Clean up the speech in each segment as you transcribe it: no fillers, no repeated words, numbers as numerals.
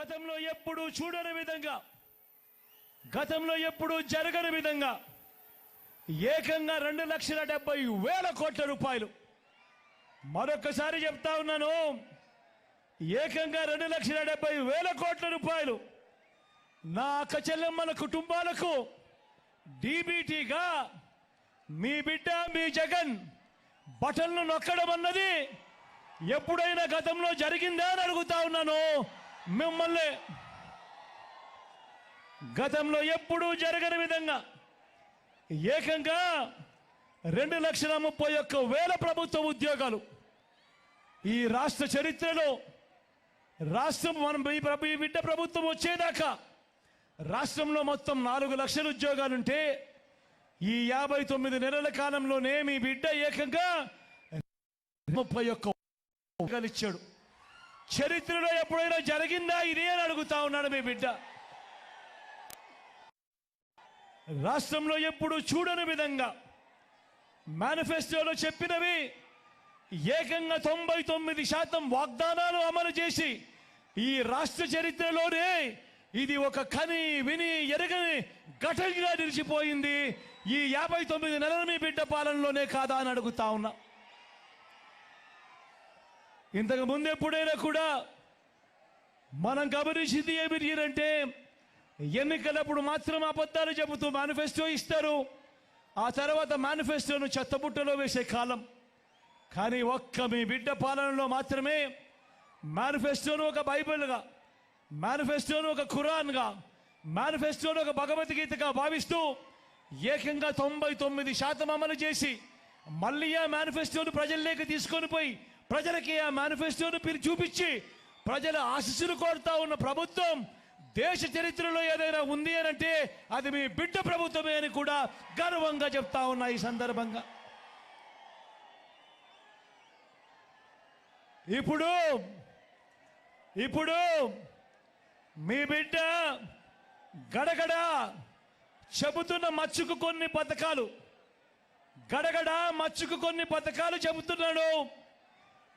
గతంలో ఎప్పుడు చూడని విధంగా, గతంలో ఎప్పుడు జరగని విధంగా ఏకంగా 2,70,000 కోట్ల రూపాయలు. మరొకసారి చెప్తా ఉన్నాను, ఏకంగా 2,70,000 కోట్ల రూపాయలు నా అక్క చెల్లెమ్మల కుటుంబాలకు డీబీటీగా మీ బిడ్డ మీ జగన్ బటన్లు నొక్కడం అన్నది ఎప్పుడైనా గతంలో జరిగిందా అని అడుగుతా ఉన్నాను మిమ్మల్ని. గతంలో ఎప్పుడూ జరగని విధంగా ఏకంగా 2,31,000 ప్రభుత్వ ఉద్యోగాలు ఈ రాష్ట్ర చరిత్రలో, రాష్ట్రం మనం ఈ బిడ్డ ప్రభుత్వం వచ్చేదాకా రాష్ట్రంలో మొత్తం 4 లక్షల ఉద్యోగాలుంటే ఈ 59 నెలల కాలంలోనే మీ బిడ్డ ఏకంగా 31 ఉద్యోగాలు ఇచ్చాడు. చరిత్రలో ఎప్పుడైనా జరిగిందా ఇది అని అడుగుతా ఉన్నాడు మీ బిడ్డ. రాష్ట్రంలో ఎప్పుడు చూడని విధంగా మేనిఫెస్టోలో చెప్పినవి ఏకంగా 99% వాగ్దానాలు అమలు చేసి ఈ రాష్ట్ర చరిత్రలోనే ఇది ఒక కని విని ఎరగని ఘటనగా నిలిచిపోయింది. ఈ 59 నెలల మీ బిడ్డ పాలనలోనే కాదా అని అడుగుతా ఉన్నా. ఇంతకు ముందు ఎప్పుడైనా కూడా మనం గమనించింది ఏమిటంటే, ఎన్నికలప్పుడు మాత్రం అబద్ధాలు చెబుతూ మేనిఫెస్టో ఇస్తారు, ఆ తర్వాత మేనిఫెస్టోను చెత్తబుట్టలో వేసే కాలం. కానీ ఒక్క మీ బిడ్డ పాలనలో మాత్రమే మేనిఫెస్టోను ఒక బైబిల్గా, మేనిఫెస్టోను ఒక ఖురాన్గా, మేనిఫెస్టోను ఒక భగవద్గీతగా భావిస్తూ ఏకంగా 99% అమలు చేసి మళ్ళీ ఆ మేనిఫెస్టోను ప్రజల్లోకి తీసుకొని పోయి ప్రజలకి ఆ మేనిఫెస్టోను చూపించి ప్రజల ఆశీస్సులు కోరుతా ఉన్న ప్రభుత్వం దేశ చరిత్రలో ఏదైనా ఉంది అని అంటే అది మీ బిడ్డ ప్రభుత్వమే అని కూడా గర్వంగా చెప్తా ఉన్నా. ఈ సందర్భంగా ఇప్పుడు మీ బిడ్డ గడగడ చెబుతున్న మచ్చుకు కొన్ని పథకాలు, గడగడ మచ్చుకు కొన్ని పథకాలు చెబుతున్నాడు.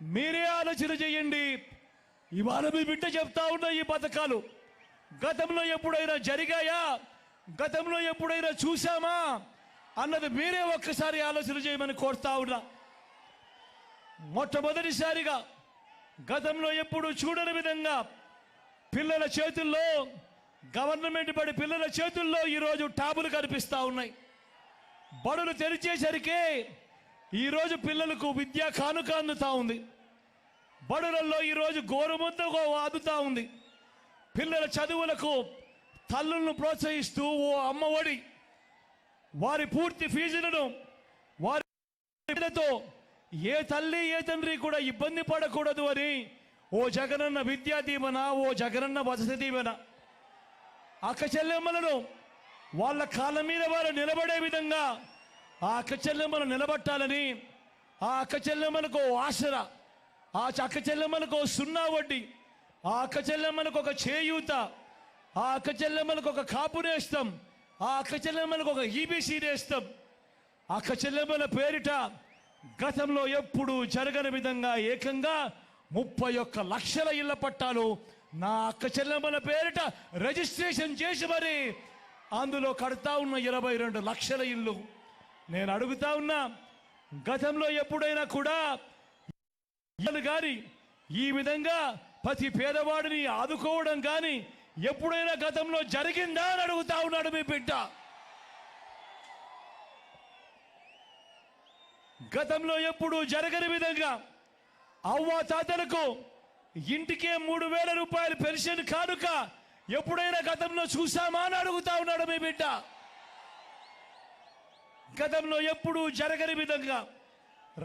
మీరే ఆలోచన చేయండి. ఇవాళ మీ బిడ్డ చెప్తా ఉన్న ఈ పథకాలు గతంలో ఎప్పుడైనా జరిగాయా, గతంలో ఎప్పుడైనా చూసామా అన్నది మీరే ఒక్కసారి ఆలోచన చేయమని కోరుతా ఉన్నా. మొట్టమొదటిసారిగా గతంలో ఎప్పుడు చూడని విధంగా పిల్లల చేతుల్లో, గవర్నమెంట్ బడి పిల్లల చేతుల్లో ఈరోజు ట్యాబులు కనిపిస్తూ ఉన్నాయి. బడులు తెరిచేసరికి ఈరోజు పిల్లలకు విద్యా కానుక అందుతూ ఉంది. బడులలో ఈరోజు గోరుముద్దకు అందుతూ ఉంది. పిల్లల చదువులకు తల్లులను ప్రోత్సహిస్తూ ఓ అమ్మఒడి, వారి పూర్తి ఫీజులను వారితో ఏ తల్లి ఏ తండ్రి కూడా ఇబ్బంది పడకూడదు అని ఓ జగనన్న విద్యా దీవెన, ఓ జగనన్న వసతి దీవెన, అక్క చెల్లెమ్మలను వాళ్ళ కాళ్ళ మీద వారు నిలబడే విధంగా ఆ అక్క చెల్లెమ్మలు నిలబట్టాలని, ఆ అక్క చెల్లెమ్మలకు ఆసరా, ఆ అక్క చెల్లెమ్మలకు 0 వడ్డీ, ఆ అక్క చెల్లెమ్మలకు ఒక చేయూత, ఆ అక్క చెల్లెమ్మలకు ఒక కాపు నేస్తం, ఆ అక్క చెల్లెమ్మలకు ఒక ఈబీసీ నేస్తం, అక్క చెల్లెమ్మల పేరిట గతంలో ఎప్పుడు జరగని విధంగా ఏకంగా 31 లక్షల ఇళ్ల పట్టాలు నా అక్క చెల్లెమ్మల పేరిట రిజిస్ట్రేషన్ చేసి మరి అందులో కడతా ఉన్న 22 లక్షల ఇల్లు. నేను అడుగుతా ఉన్నా, గతంలో ఎప్పుడైనా కూడా కానీ ఈ విధంగా ప్రతి పేదవాడిని ఆదుకోవడం కానీ ఎప్పుడైనా గతంలో జరిగిందా అని అడుగుతా ఉన్నాడు మీ బిడ్డ. గతంలో ఎప్పుడు జరగని విధంగా అవ్వ తాతలకు ఇంటికే 3,000 రూపాయలు పెన్షన్ కానుక ఎప్పుడైనా గతంలో చూసామా అని అడుగుతా ఉన్నాడు మీ బిడ్డ. గతంలో ఎప్పుడు జరగని విధంగా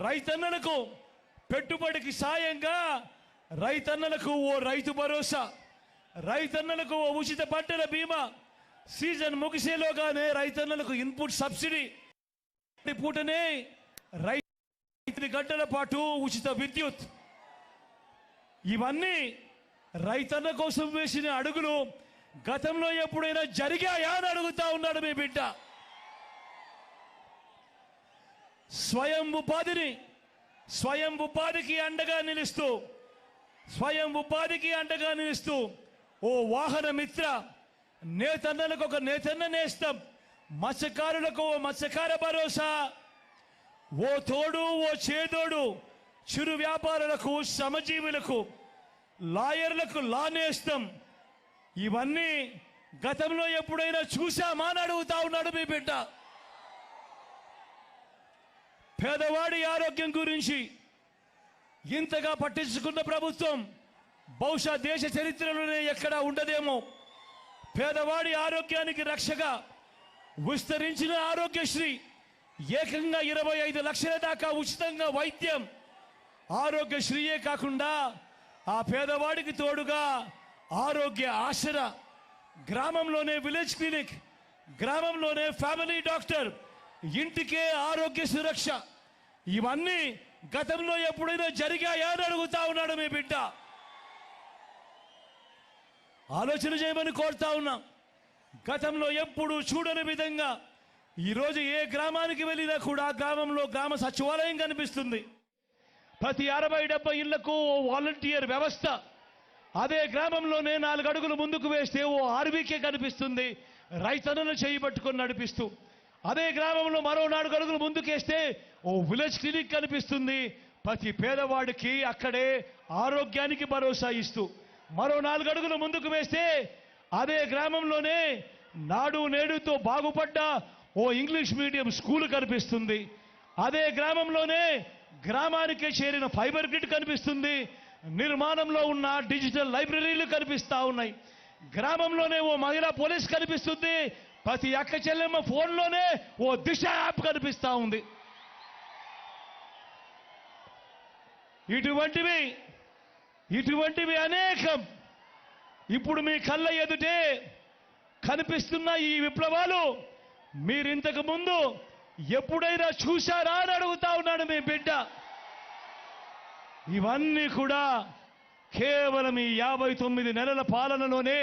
రైతన్నలకు పెట్టుబడికి సాయంగా రైతన్నలకు ఓ రైతు భరోసా, రైతన్నలకు ఓ ఉచిత పంటల బీమా, సీజన్ ముగిసేలోగానే రైతన్నలకు ఇన్పుట్ సబ్సిడీ, పూటనే రైతు 5 గంటల పాటు ఉచిత విద్యుత్. ఇవన్నీ రైతన్న కోసం వేసిన అడుగులు గతంలో ఎప్పుడైనా జరిగాయా అని అడుగుతా ఉన్నాడు మీ బిడ్డ. స్వయం ఉపాధికి అండగా నిలుస్తూ ఓ వాహన మిత్ర, నేతన్నలకు ఒక నేతన్న నేస్తం, మత్స్యకారులకు ఓ మత్స్యకార భరోసా, ఓ తోడు ఓ చేదోడు, చిరు వ్యాపారులకు శ్రమజీవులకు, లాయర్లకు లా నేస్తం. ఇవన్నీ గతంలో ఎప్పుడైనా చూశామా అని అడుగుతా ఉన్నాడు మీ బిడ్డ. పేదవాడి ఆరోగ్యం గురించి ఇంతగా పట్టించుకున్న ప్రభుత్వం బహుశా దేశ చరిత్రలోనే ఎక్కడా ఉండదేమో. పేదవాడి ఆరోగ్యానికి రక్షగా విస్తరించిన ఆరోగ్యశ్రీ, ఏకంగా 25 లక్షల దాకా ఉచితంగా వైద్యం. ఆరోగ్యశ్రీయే కాకుండా ఆ పేదవాడికి తోడుగా ఆరోగ్య ఆసరా, గ్రామంలోనే విలేజ్ క్లినిక్, గ్రామంలోనే ఫ్యామిలీ డాక్టర్, ఇంటికే ఆరోగ్య సురక్ష. ఇవన్నీ గతంలో ఎప్పుడైనా జరిగాయా అని అడుగుతా ఉన్నాడు మీ బిడ్డ. ఆలోచన చేయమని కోరుతా ఉన్నా. గతంలో ఎప్పుడు చూడని విధంగా ఈరోజు ఏ గ్రామానికి వెళ్ళినా కూడా ఆ గ్రామంలో గ్రామ సచివాలయం కనిపిస్తుంది. ప్రతి 60-70 ఇళ్లకు ఓ వాలంటీర్ వ్యవస్థ. అదే గ్రామంలోనే 4 అడుగులు ముందుకు వేస్తే ఓ ఆర్వీకే కనిపిస్తుంది, రైతన్నను చేయబట్టుకొని నడిపిస్తూ. అదే గ్రామంలో మరో 4 అడుగులు ముందుకేస్తే ఓ విలేజ్ క్లినిక్ కనిపిస్తుంది, ప్రతి పేదవాడికి అక్కడే ఆరోగ్యానికి భరోసా ఇస్తూ. మరో 4 అడుగులు ముందుకు వేస్తే అదే గ్రామంలోనే నాడు నేడుతో బాగుపడ్డ ఓ ఇంగ్లీష్ మీడియం స్కూల్ కనిపిస్తుంది. అదే గ్రామంలోనే గ్రామానికే చేరిన ఫైబర్ గ్రిడ్ కనిపిస్తుంది, నిర్మాణంలో ఉన్న డిజిటల్ లైబ్రరీలు కనిపిస్తా ఉన్నాయి. గ్రామంలోనే ఓ మహిళా పోలీస్ కనిపిస్తుంది, ప్రతి అక్క చెల్లెమ్మ ఫోన్లోనే ఓ దిశ యాప్ కనిపిస్తా ఉంది. ఇటువంటివి అనేకం ఇప్పుడు మీ కళ్ళ ఎదుటే కనిపిస్తున్న ఈ విప్లవాలు మీరింతకు ముందు ఎప్పుడైనా చూశారా అని అడుగుతా ఉన్నాడు మీ బిడ్డ. ఇవన్నీ కూడా కేవలం ఈ 59 నెలల పాలనలోనే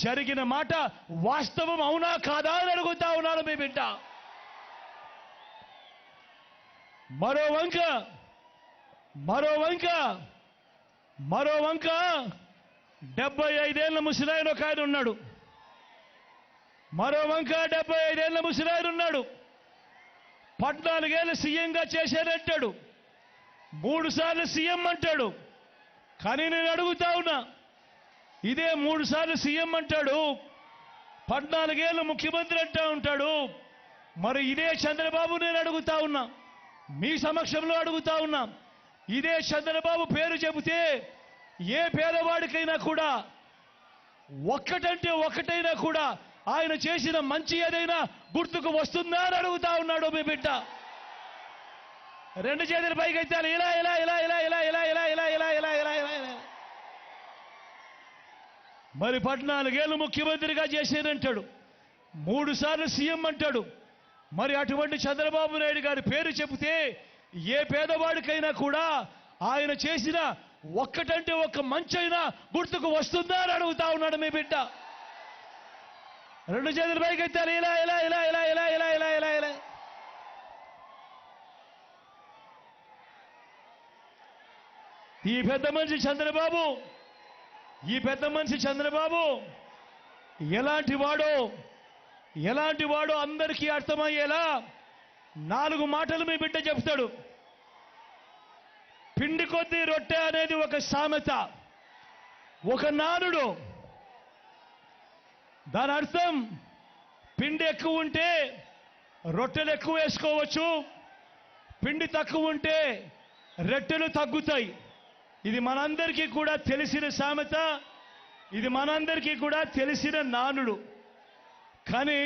జరిగిన మాట వాస్తవం అవునా కాదా అని అడుగుతా ఉన్నాడు మీ బిడ్డ. మరో వంక 75 ఏళ్ల ముసలాయన ఒక ఆయన ఉన్నాడు. మరో వంక 75 ఏళ్ల ముసలాయన ఉన్నాడు. 14 ఏళ్ళు సీఎంగా చేశానంటాడు, 3 సార్లు సీఎం అంటాడు. కానీ నేను అడుగుతా ఉన్నా, ఇదే 3 సార్లు సీఎం అంటాడు, 14 ఏళ్ళు ముఖ్యమంత్రి అంటా ఉంటాడు. మరి ఇదే చంద్రబాబు, నేను అడుగుతా ఉన్నా, మీ సమక్షంలో అడుగుతా ఉన్నా, ఇదే చంద్రబాబు పేరు చెబితే ఏ పేదవాడికైనా కూడా ఒక్కటంటే ఒక్కటైనా కూడా ఆయన చేసిన మంచి ఏదైనా గుర్తుకు వస్తుందా అని అడుగుతా ఉన్నాడు మీ బిడ్డ. 2 చేతులు పైకైతే ఇలా ఇలా ఇలా ఇలా ఇలా ఇలా ఇలా ఇలా ఇలా ఇలా ఇలా ఇలా. మరి 14 ఏళ్ళు ముఖ్యమంత్రిగా చేసేదంటాడు, 3 సార్లు సీఎం అంటాడు. మరి అటువంటి చంద్రబాబు నాయుడు గారి పేరు చెబితే ఏ పేదవాడికైనా కూడా ఆయన చేసిన ఒక్కటంటే ఒక్క మంచైనా గుర్తుకు వస్తుందా అని అడుగుతా ఉన్నాడు మీ బిడ్డ. 2 చేతులు పైకైతే ఇలా ఇలా ఇలా ఇలా ఇలా ఇలా ఇలా ఇలా ఇలా. ఈ పెద్ద మనిషి చంద్రబాబు ఎలాంటి వాడో అందరికీ అర్థమయ్యేలా 4 మాటలు మీ బిడ్డ చెప్తాడు. పిండి కొద్దీ రొట్టె అనేది ఒక సామెత, ఒక నానుడు. దాని అర్థం పిండి ఎక్కువ ఉంటే రొట్టెలు ఎక్కువ వేసుకోవచ్చు, పిండి తక్కువ ఉంటే రొట్టెలు తగ్గుతాయి. ఇది మనందరికీ కూడా తెలిసిన సామెత, ఇది మనందరికీ కూడా తెలిసిన నానుడు. కానీ